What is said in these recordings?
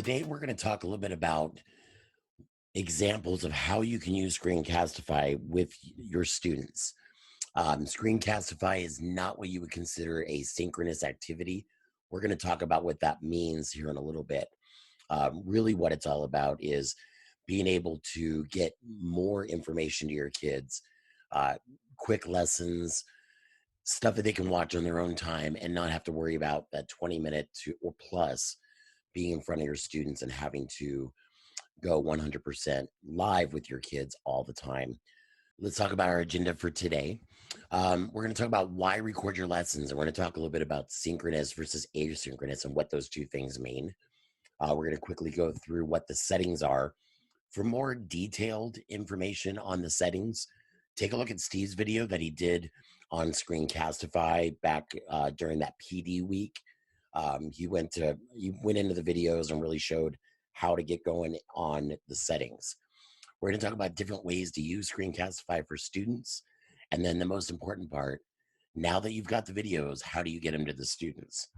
Today, we're going to talk a little bit about examples of how you can use Screencastify with your students. Screencastify is not what you would consider a synchronous activity. We're going to talk about what that means here in a little bit. Really, what it's all about is being able to get more information to your kids, quick lessons, stuff that they can watch on their own time and not have to worry about that 20-minute or plus being in front of your students and having to go 100% live with your kids all the time. Let's talk about our agenda for today. We're going to talk about why record your lessons, and we're going to talk a little bit about synchronous versus asynchronous and what those two things mean. We're going to quickly go through what the settings are. For more detailed information on the settings, take a look at Steve's video that he did on Screencastify back during that PD week. He went into the videos and really showed how to get going on the settings. We're going to talk about different ways to use Screencastify for students. And then the most important part, now that you've got the videos, how do you get them to the students?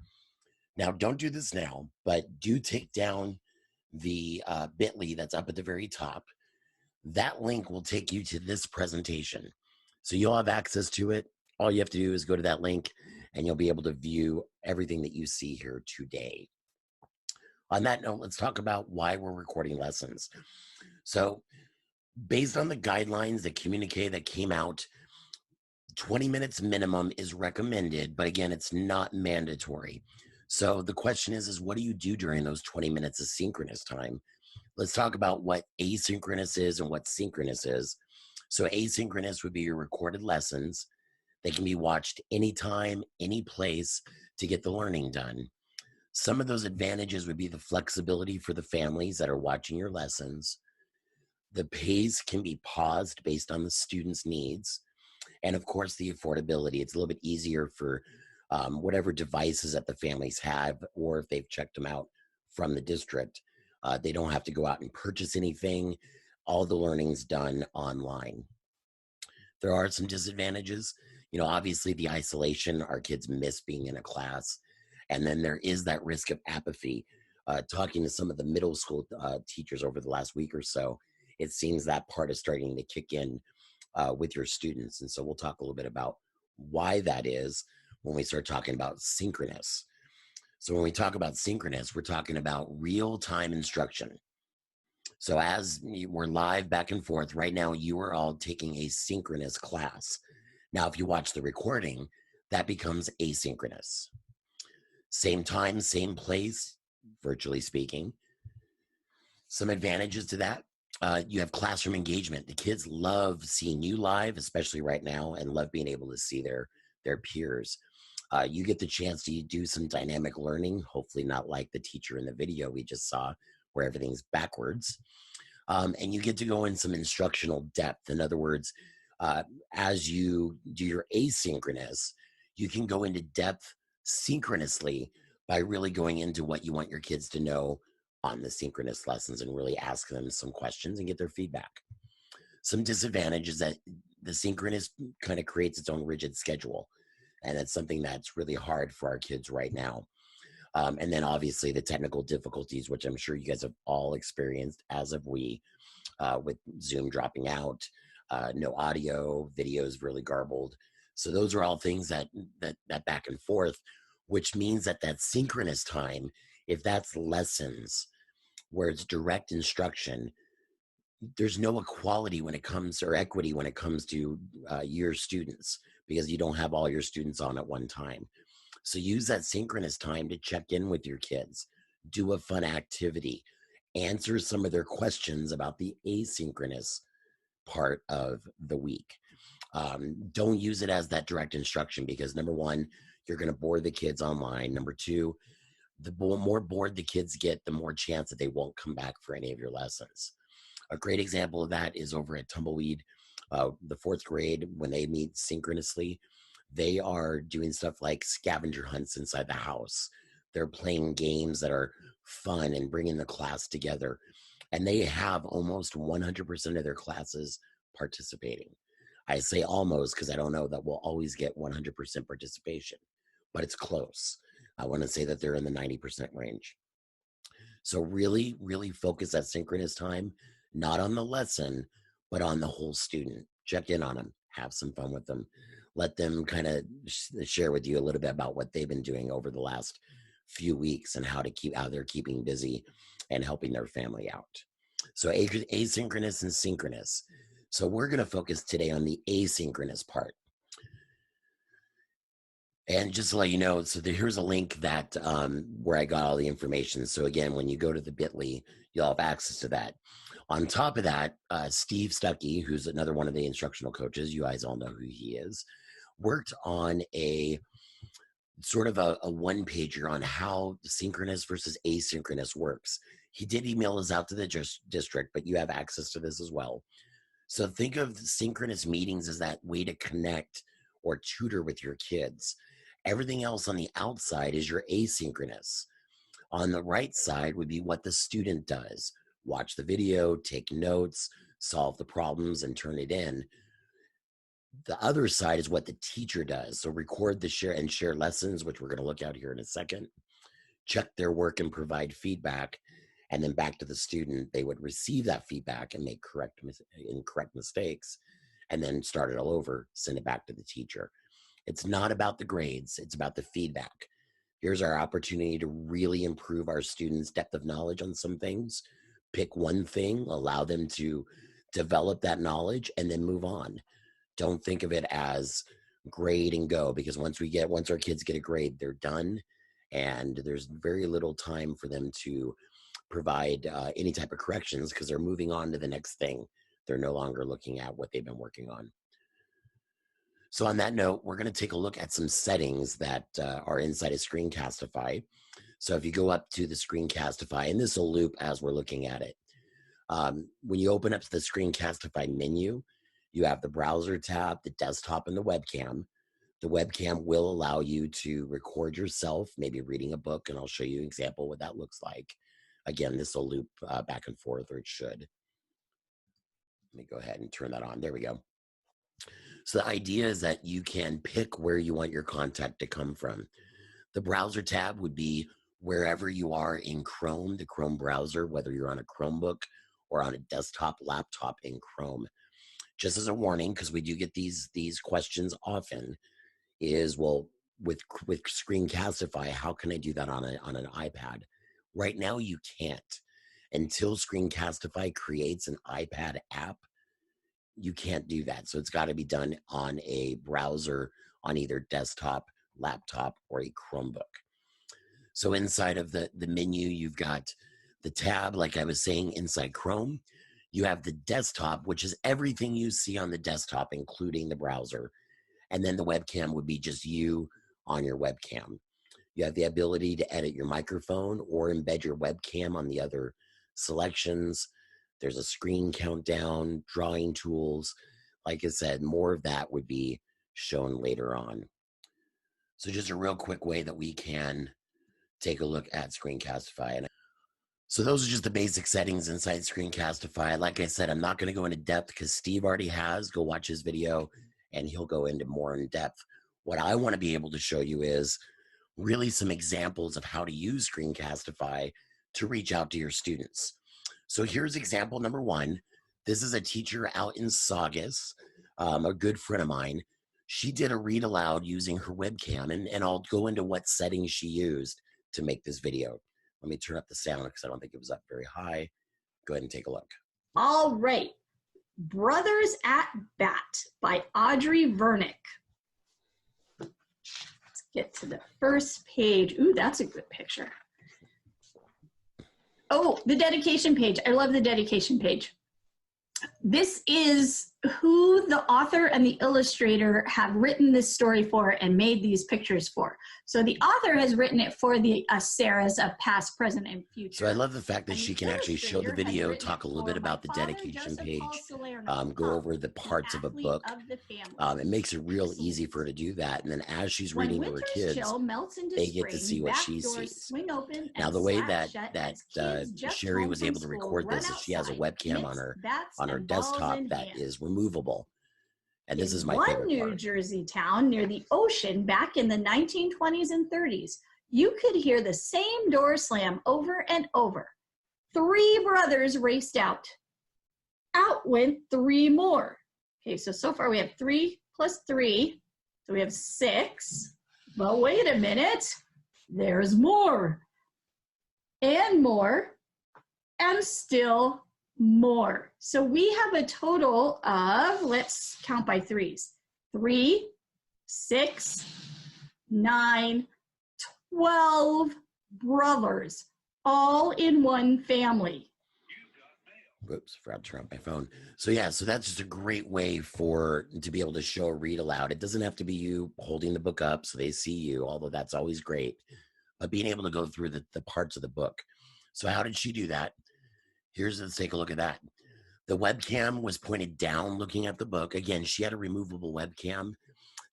Now, don't do this now, but do take down the bit.ly that's up at the very top. That link will take you to this presentation. So you'll have access to it. All you have to do is go to that link and you'll be able to view everything that you see here today. On that note, let's talk about why we're recording lessons. So based on the guidelines that came out, 20 minutes minimum is recommended, but again, it's not mandatory. So the question is what do you do during those 20 minutes of synchronous time? Let's talk about what asynchronous is and what synchronous is. So asynchronous would be your recorded lessons. They can be watched anytime, any place to get the learning done. Some of those advantages would be the flexibility for the families that are watching your lessons. The pace can be paused based on the student's needs. And of course, the affordability. It's a little bit easier for whatever devices that the families have, or if they've checked them out from the district. They don't have to go out and purchase anything. All the learning's done online. There are some disadvantages. Obviously the isolation, our kids miss being in a class. And then there is that risk of apathy. Talking to some of the middle school teachers over the last week or so, it seems that part is starting to kick in with your students. And so we'll talk a little bit about why that is when we start talking about synchronous. So when we talk about synchronous, we're talking about real-time instruction. So as we're live back and forth, right now you are all taking a synchronous class. Now, if you watch the recording, that becomes asynchronous. Same time, same place, virtually speaking. Some advantages to that. You have classroom engagement. The kids love seeing you live, especially right now, and love being able to see their peers. You get the chance to do some dynamic learning, hopefully not like the teacher in the video we just saw where everything's backwards. And you get to go in some instructional depth. In other words, as you do your asynchronous, you can go into depth synchronously by really going into what you want your kids to know on the synchronous lessons and really ask them some questions and get their feedback. Some disadvantages that the synchronous kind of creates its own rigid schedule. And it's something that's really hard for our kids right now. And then obviously the technical difficulties, which I'm sure you guys have all experienced, as have we, with Zoom dropping out, no audio, videos really garbled. So those are all things that back and forth, which means that synchronous time, if that's lessons where it's direct instruction, there's no equality when it comes, or equity when it comes to your students, because you don't have all your students on at one time. So use that synchronous time to check in with your kids, do a fun activity, answer some of their questions about the asynchronous part of the week. Don't use it as that direct instruction, because number one, you're going to bore the kids online. Number two, the more bored the kids get, the more chance that they won't come back for any of your lessons. A great example of that is over at Tumbleweed, the fourth grade, when they meet synchronously, they are doing stuff like scavenger hunts inside the house. They're playing games that are fun and bringing the class together. And they have almost 100% of their classes participating. I say almost because I don't know that we'll always get 100% participation, but it's close. I want to say that they're in the 90% range. So really, really focus that synchronous time, not on the lesson, but on the whole student. Check in on them, have some fun with them, let them kind of share with you a little bit about what they've been doing over the last few weeks and how they're keeping busy and helping their family out. So asynchronous and synchronous. So we're going to focus today on the asynchronous part. And just to let you know, so here's a link that where I got all the information. So again, when you go to the bit.ly, you'll have access to that. On top of that, Steve Stuckey, who's another one of the instructional coaches, you guys all know who he is, worked on a sort of a one-pager on how synchronous versus asynchronous works. He did email us out to the district, but you have access to this as well. So think of synchronous meetings as that way to connect or tutor with your kids. Everything else on the outside is your asynchronous. On the right side would be what the student does. Watch the video, take notes, solve the problems, and turn it in. The other side is what the teacher does. So record the share lessons, which we're going to look at here in a second. Check their work and provide feedback. And then back to the student, they would receive that feedback and make incorrect mistakes, and then start it all over, send it back to the teacher. It's not about the grades, it's about the feedback. Here's our opportunity to really improve our students' depth of knowledge on some things. Pick one thing, allow them to develop that knowledge, and then move on. Don't think of it as grade and go, because once our kids get a grade, they're done, and there's very little time for them to provide any type of corrections because they're moving on to the next thing. They're no longer looking at what they've been working on. So on that note, we're going to take a look at some settings that are inside of Screencastify. So if you go up to the Screencastify, and this will loop as we're looking at it. When you open up the Screencastify menu, you have the browser tab, the desktop, and the webcam. The webcam will allow you to record yourself, maybe reading a book, and I'll show you an example what that looks like. Again, this will loop back and forth, or it should. Let me go ahead and turn that on. There we go. So the idea is that you can pick where you want your content to come from. The browser tab would be wherever you are in Chrome, the Chrome browser, whether you're on a Chromebook or on a desktop, laptop in Chrome. Just as a warning, because we do get these questions often, is, well, with Screencastify, how can I do that on an iPad? Right now, you can't. Until Screencastify creates an iPad app, you can't do that. So it's got to be done on a browser on either desktop, laptop, or a Chromebook. So inside of the menu, you've got the tab, like I was saying, inside Chrome. You have the desktop, which is everything you see on the desktop, including the browser. And then the webcam would be just you on your webcam. You have the ability to edit your microphone or embed your webcam on the other selections. There's a screen countdown, drawing tools. Like I said, more of that would be shown later on. So just a real quick way that we can take a look at Screencastify. So those are just the basic settings inside Screencastify. Like I said, I'm not going to go into depth because Steve already has. Go watch his video and he'll go into more in depth. What I want to be able to show you is really some examples of how to use Screencastify to reach out to your students. So here's example number one. This is a teacher out in Saugus, a good friend of mine. She did a read aloud using her webcam, and I'll go into what settings she used to make this video. Let me turn up the sound because I don't think it was up very high. Go ahead and take a look. All right. Brothers at Bat by Audrey Vernick. Let's get to the first page. Ooh, that's a good picture. Oh, the dedication page. I love the dedication page. This is who the author and the illustrator have written this story for and made these pictures for. So the author has written it for the Sarahs of past, present, and future. So I love the fact that she can actually show the video, talk a little bit about the dedication page, go over the parts of a book. It makes it real easy for her to do that. And then as she's reading to her kids, they get to see what she sees. Now the way that Sherry was able to record this is she has a webcam on her desktop that is removable. And this is my favorite part. One New Jersey town near the ocean back in the 1920s and 30s, you could hear the same door slam over and over. 3 brothers raced out. Out went 3 more. Okay, so far we have 3 plus 3. So we have 6. But wait a minute, there's more. And more. And still more. So we have a total of, let's count by 3s. 3, 6, 9, 12 brothers, all in one family. Whoops, forgot to turn on my phone. So yeah, so that's just a great way to be able to show a read aloud. It doesn't have to be you holding the book up so they see you, although that's always great, but being able to go through the parts of the book. So how did she do that? Let's take a look at that. The webcam was pointed down looking at the book. Again, she had a removable webcam.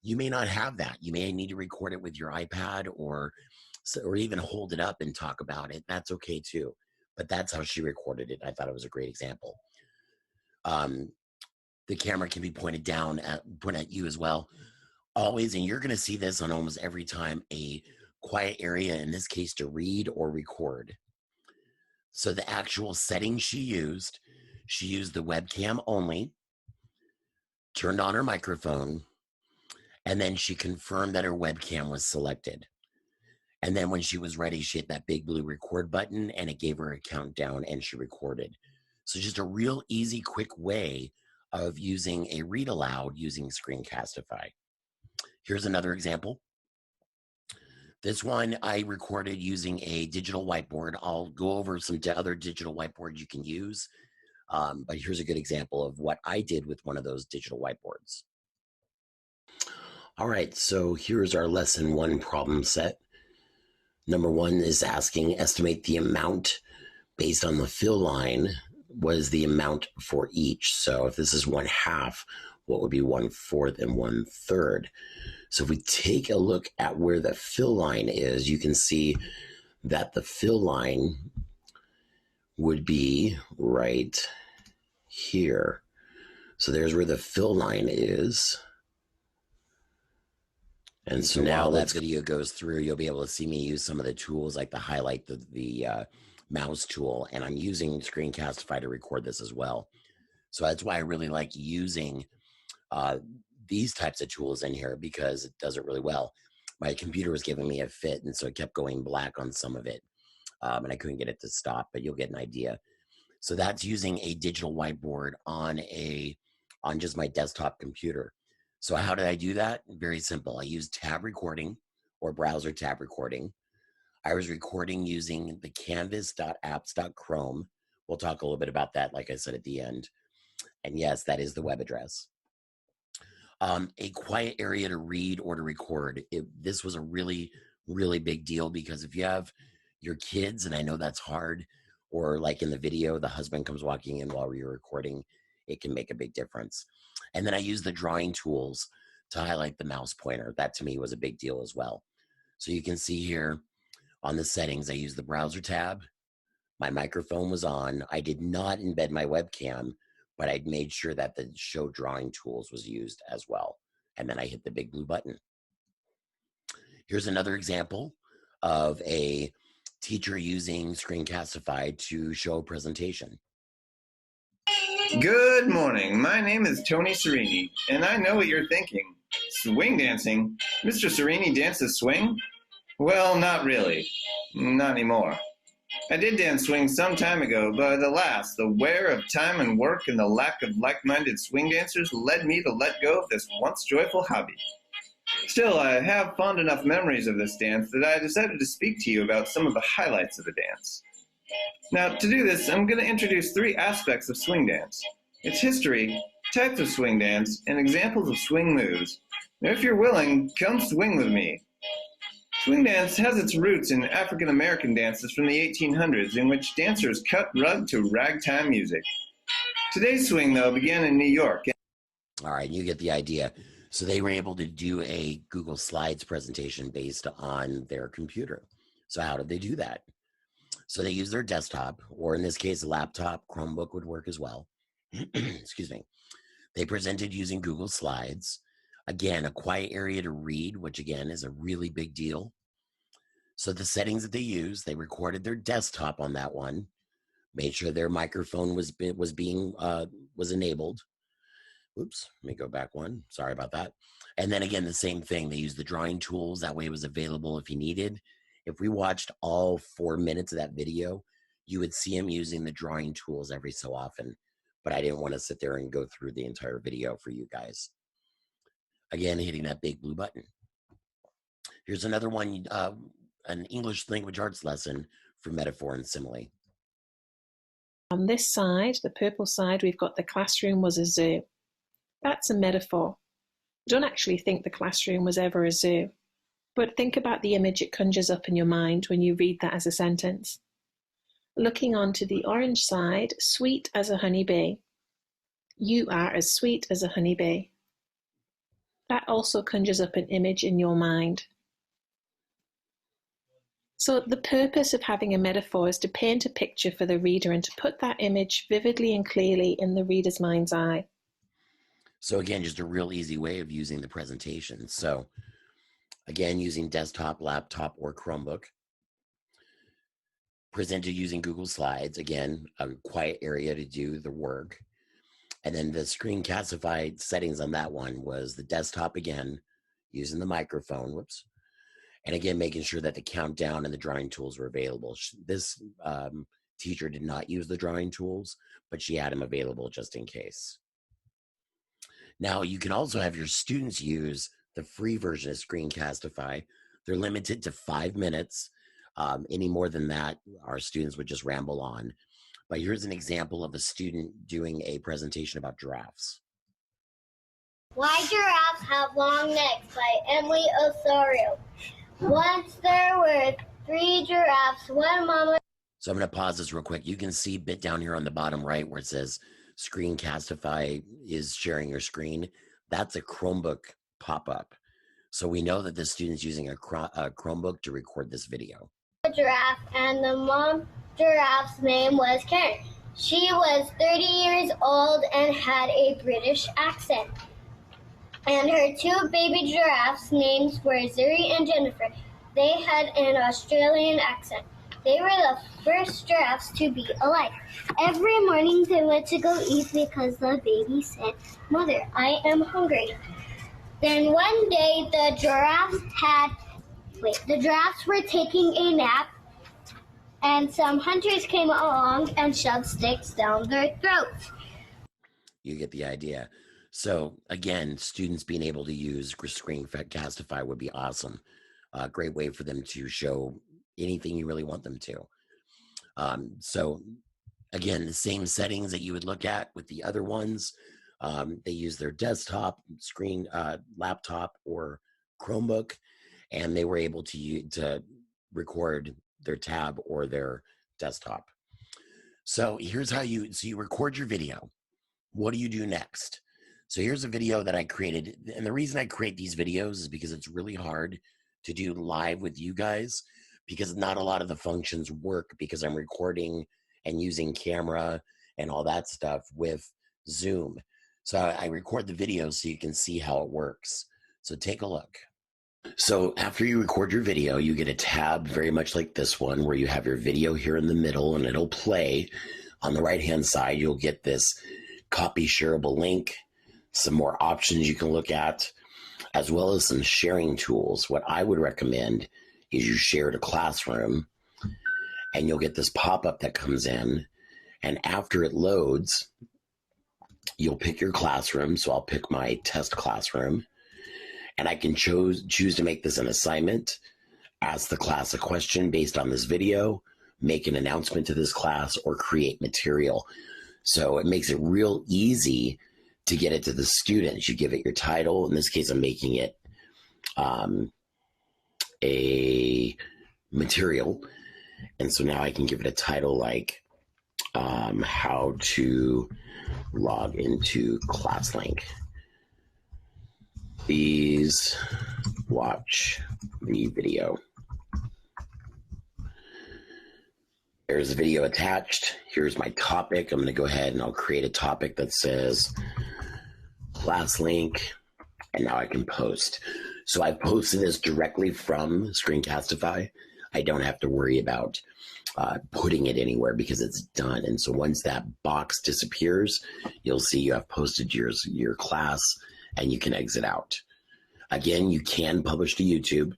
You may not have that. You may need to record it with your iPad or even hold it up and talk about it. That's okay too. But that's how she recorded it. I thought it was a great example. The camera can be pointed at you as well. Always, and you're going to see this on almost every time, a quiet area, in this case, to read or record. So the actual settings she used the webcam only, turned on her microphone, and then she confirmed that her webcam was selected. And then when she was ready, she hit that big blue record button and it gave her a countdown and she recorded. So just a real easy, quick way of using a read aloud using Screencastify. Here's another example. This one I recorded using a digital whiteboard. I'll go over some other digital whiteboards you can use. But here's a good example of what I did with one of those digital whiteboards. All right, so here's our lesson 1 problem set. Number 1 is asking, estimate the amount based on the fill line. What is the amount for each? So if this is 1/2, what would be 1/4 and 1/3? So if we take a look at where the fill line is, you can see that the fill line would be right here. So there's where the fill line is. And so now that video goes through, you'll be able to see me use some of the tools like the highlight, the mouse tool, and I'm using Screencastify to record this as well. So that's why I really like using these types of tools in here, because it does it really well. My computer was giving me a fit, and so it kept going black on some of it, and I couldn't get it to stop, but you'll get an idea. So that's using a digital whiteboard on just my desktop computer. So how did I do that? Very simple. I used tab recording or browser tab recording. I was recording using the canvas.apps.chrome. We'll talk a little bit about that, like I said, at the end. And yes, that is the web address. A quiet area to read or to record. This was a really, really big deal, because if you have your kids, and I know that's hard, or like in the video, the husband comes walking in while you're recording, it can make a big difference. And then I use the drawing tools to highlight the mouse pointer. That to me was a big deal as well. So you can see here on the settings, I use the browser tab. My microphone was on. I did not embed my webcam, but I'd made sure that the show drawing tools was used as well. And then I hit the big blue button. Here's another example of a teacher using Screencastify to show a presentation. Good morning. My name is Tony Serini, and I know what you're thinking. Swing dancing? Mr. Serini dances swing? Well, not really. Not anymore. I did dance swing some time ago, but alas, the wear of time and work and the lack of like-minded swing dancers led me to let go of this once joyful hobby. Still, I have fond enough memories of this dance that I decided to speak to you about some of the highlights of the dance. Now, to do this, I'm going to introduce 3 aspects of swing dance: its history, types of swing dance, and examples of swing moves. Now, if you're willing, come swing with me. Swing dance has its roots in African American dances from the 1800s, in which dancers cut rug to ragtime music. Today's swing, though, began in New York. All right, you get the idea. So they were able to do a Google Slides presentation based on their computer. So how did they do that? So they use their desktop, or in this case, a laptop. Chromebook would work as well. Excuse me. They presented using Google Slides. Again, a quiet area to read, which again is a really big deal. So the settings that they used, they recorded their desktop on that one, made sure their microphone was enabled. Oops, let me go back one. Sorry about that. And then again, the same thing. They used the drawing tools. That way it was available if you needed. If we watched all 4 minutes of that video, you would see him using the drawing tools every so often. But I didn't want to sit there and go through the entire video for you guys. Again, hitting that big blue button. Here's another one, an English language arts lesson for metaphor and simile. On this side, the purple side, we've got the classroom was a zoo. That's a metaphor. Don't actually think the classroom was ever a zoo, but think about the image it conjures up in your mind when you read that as a sentence. Looking onto the orange side, sweet as a honeybee. You are as sweet as a honeybee. That also conjures up an image in your mind. So the purpose of having a metaphor is to paint a picture for the reader and to put that image vividly and clearly in the reader's mind's eye. So again, just a real easy way of using the presentation. So again, using desktop, laptop, or Chromebook. Presented using Google Slides. Again, a quiet area to do the work. And then the Screencastify settings on that one was the desktop again, using the microphone, whoops. And again, making sure that the countdown and the drawing tools were available. This teacher did not use the drawing tools, but she had them available just in case. Now, you can also have your students use the free version of Screencastify. They're limited to 5 minutes. Any more than that, our students would just ramble on. But here's an example of a student doing a presentation about giraffes. Why Giraffes Have Long Necks by Emily Osorio. Once there were 3 giraffes, one mama. So I'm going to pause this real quick. You can see a bit down here on the bottom right where it says Screencastify is sharing your screen. That's a Chromebook pop-up. So we know that the student's using a Chromebook to record this video. Giraffe, and the mom giraffe's name was Karen. She was 30 years old and had a British accent. And her 2 baby giraffes' names were Zuri and Jennifer. They had an Australian accent. They were the first giraffes to be alive. Every morning they went to go eat because the baby said, "Mother, I am hungry." Then one day the giraffes were taking a nap, and some hunters came along and shoved sticks down their throats. You get the idea. So again, students being able to use Screencastify would be awesome. A great way for them to show anything you really want them to. So again, the same settings that you would look at with the other ones. They use their desktop, laptop, or Chromebook, and they were able to record their tab or their desktop. So here's how you record your video. What do you do next? So here's a video that I created. And the reason I create these videos is because it's really hard to do live with you guys, because not a lot of the functions work because I'm recording and using camera and all that stuff with Zoom. So I record the video so you can see how it works. So take a look. So after you record your video, you get a tab very much like this one where you have your video here in the middle and it'll play. On the right-hand side, you'll get this copy shareable link, some more options you can look at, as well as some sharing tools. What I would recommend is you share to Classroom, and you'll get this pop-up that comes in, and after it loads, you'll pick your classroom. So I'll pick my test classroom, and I can choose to make this an assignment, ask the class a question based on this video, make an announcement to this class, or create material. So it makes it real easy to get it to the students. You give it your title. In this case, I'm making it a material. And so now I can give it a title like how to log into ClassLink. Please watch the video. There's a video attached. Here's my topic. I'm going to go ahead and I'll create a topic that says ClassLink, and now I can post. So I posted this directly from Screencastify. I don't have to worry about putting it anywhere because it's done. And so once that box disappears, you'll see you have posted your class and you can exit out. Again, you can publish to YouTube.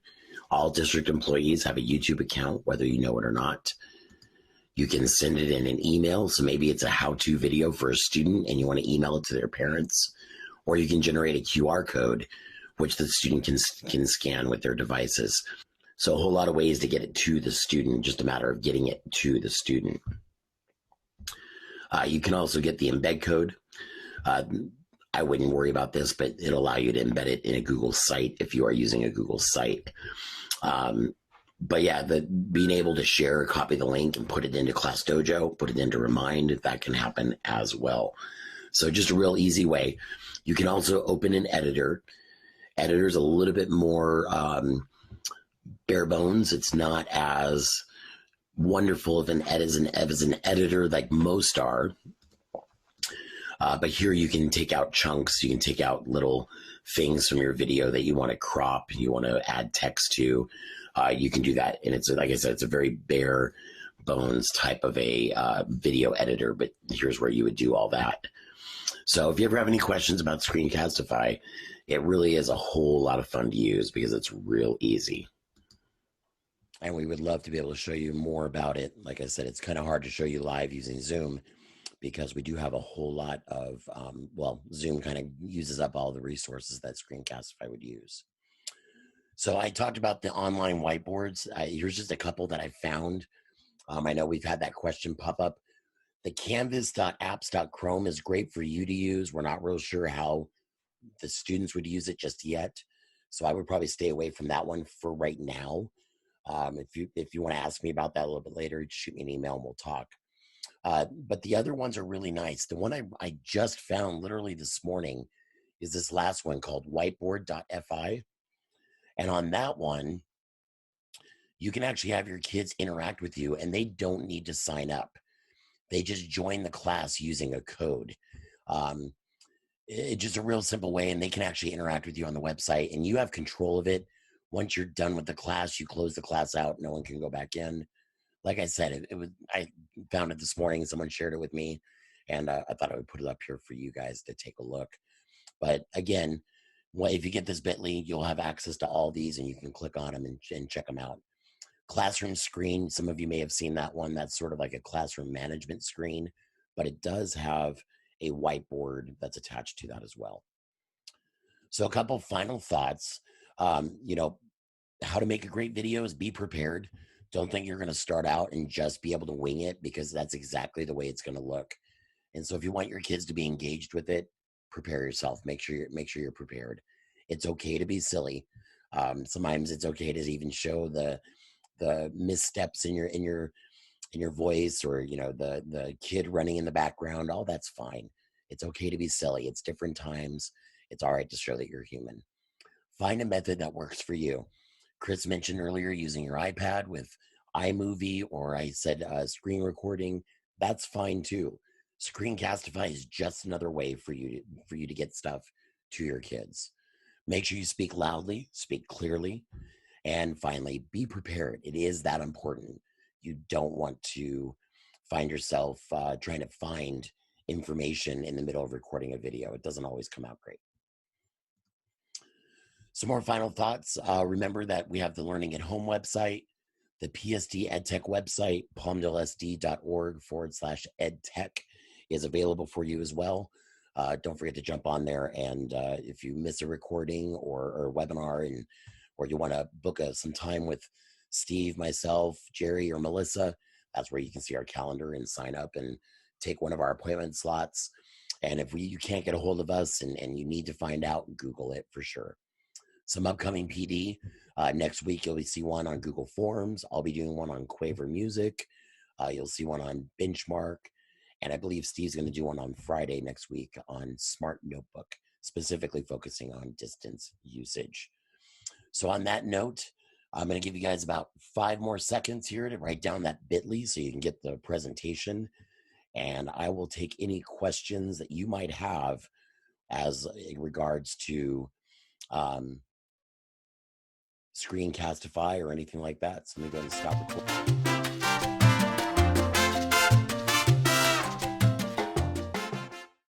All district employees have a YouTube account, whether you know it or not. You can send it in an email. So maybe it's a how-to video for a student and you want to email it to their parents, or you can generate a QR code, which the student can scan with their devices. So a whole lot of ways to get it to the student, just a matter of getting it to the student. You can also get the embed code. I wouldn't worry about this, but it'll allow you to embed it in a Google site if you are using a Google site. But yeah, being able to share, copy the link and put it into Class Dojo, put it into Remind, that can happen as well. So just a real easy way. You can also open an editor. Editor's a little bit more bare bones. It's not as wonderful as an editor like most are. But here you can take out chunks. You can take out little things from your video that you want to crop, you want to add text to. You can do that. And it's, like I said, it's a very bare bones type of a video editor, but here's where you would do all that. So if you ever have any questions about Screencastify, it really is a whole lot of fun to use because it's real easy. And we would love to be able to show you more about it. Like I said, it's kind of hard to show you live using Zoom because we do have a whole lot of, Zoom kind of uses up all the resources that Screencastify would use. So I talked about the online whiteboards. Here's just a couple that I found. I know we've had that question pop up. The canvas.apps.chrome is great for you to use. We're not real sure how the students would use it just yet. So I would probably stay away from that one for right now. If you want to ask me about that a little bit later, shoot me an email and we'll talk. But the other ones are really nice. The one I just found literally this morning is this last one called whiteboard.fi. And on that one, you can actually have your kids interact with you and they don't need to sign up. They just join the class using a code. It's just a real simple way, and they can actually interact with you on the website, and you have control of it. Once you're done with the class, you close the class out. No one can go back in. Like I said, I found it this morning. Someone shared it with me, and I thought I would put it up here for you guys to take a look. But again, if you get this bit.ly, you'll have access to all these, and you can click on them and check them out. Classroom screen, some of you may have seen that one. That's sort of like a classroom management screen, but it does have a whiteboard that's attached to that as well. So a couple final thoughts. How to make a great video is be prepared. Don't think you're going to start out and just be able to wing it, because that's exactly the way it's going to look. And so if you want your kids to be engaged with it, prepare yourself. Make sure you're prepared. It's okay to be silly. Sometimes it's okay to even show the missteps in your voice, or the kid running in the background. All that's fine. It's okay to be silly. It's different times. It's all right to show that you're human. Find a method that works for you. Chris mentioned earlier using your iPad with iMovie, or I said screen recording. That's fine too. Screencastify is just another way for you to get stuff to your kids. Make sure you speak loudly, speak clearly. And finally, be prepared. It is that important. You don't want to find yourself trying to find information in the middle of recording a video. It doesn't always come out great. Some more final thoughts. Remember that we have the Learning at Home website, the PSD EdTech website, palmdalesd.org/edtech is available for you as well. Don't forget to jump on there, and if you miss a recording or a webinar, or you want to book some time with Steve, myself, Jerry, or Melissa, that's where you can see our calendar and sign up and take one of our appointment slots. And if you can't get a hold of us and you need to find out, Google it for sure. Some upcoming PD. Next week, you'll see one on Google Forms. I'll be doing one on Quaver Music. You'll see one on Benchmark. And I believe Steve's going to do one on Friday next week on Smart Notebook, specifically focusing on distance usage. So on that note, I'm going to give you guys about 5 more seconds here to write down that bit.ly so you can get the presentation. And I will take any questions that you might have as in regards to Screencastify or anything like that. So let me go ahead and stop recording.